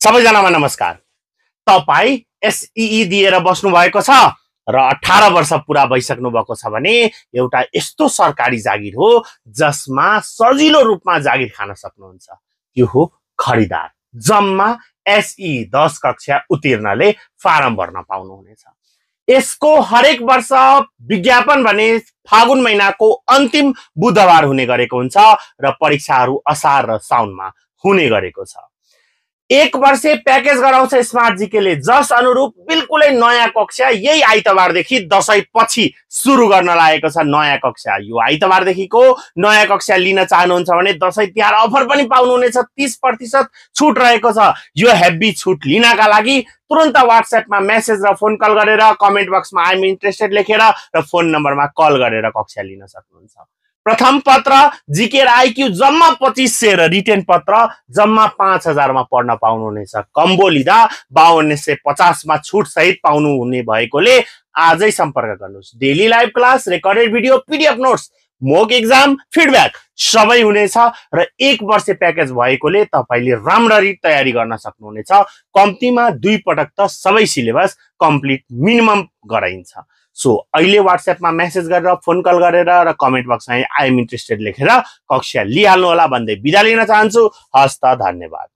सबैजनामा नमस्कार। तपाई एसईई दिएर बस्नु भएको छ र 18 वर्ष पूरा भइसक्नु भएको छ भने एउटा यस्तो सरकारी जागिर हो जसमा सजिलो रूपमा जागिर खान सक्नुहुन्छ। त्यो हो खरिदार। जम्मा एसई 10 कक्षा उत्तीर्णले फारम भर्न पाउनुहुनेछ। यसको हरेक वर्ष विज्ञापन भने फागुन महिनाको अन्तिम बुधबार हुने गरेको हुन्छ र परीक्षाहरू असार र साउनमा हुने गरेको छ। एक वर्षे प्याकेज गराउँछ स्मार्ट जीकेले, जस अनुरूप बिल्कुलै नयाँ कक्षा यही आइतबारदेखि दशैं पछि सुरु गर्न लागेको छ। नयाँ कक्षा यो आइतबारदेखिको नयाँ कक्षा लिन चाहनुहुन्छ भने दशैं तिहार अफर पनि पाउनुहुनेछ। 30% छुट रहेको छ। यो हेभी छुट लिनका लागि तुरन्त व्हाट्सएपमा मेसेज र फोन कल गरेर कमेन्ट बक्समा आइ एम इन्ट्रेस्टेड लेखेर र फोन नम्बरमा कल गरेर कक्षा लिन सक्नुहुन्छ। प्रथम पत्र जीके र आइक्यू जम्मा 2500 र रिटेन पत्र जम्मा 5000 मा पढ्न पाउनुहुनेछ। कम्बो लिँदा 5250 मा छुट सहित पाउनुहुने भएकोले आजै सम्पर्क गर्नुहोस्। Daily live class, recorded video, PDF notes, mock exam, feedback सबै हुनेछ र एक वर्ष प्याकेज भएकोले तपाईले राम्ररी तयारी गर्न सक्नुहुनेछ। कम्तीमा 2 पटक त सबै सिलेबस कम्प्लिट मिनिमम गराइन्छ। सो अहिले व्हाट्सएपमा मेसेज गरेर फोन कल गरेर र कमेन्ट बक्समा आई एम इन्ट्रेस्टेड लेखेर कक्षा लिइहाल्नु होला भन्दै बिदा लिन चाहन्छु। हस्त धन्यवाद।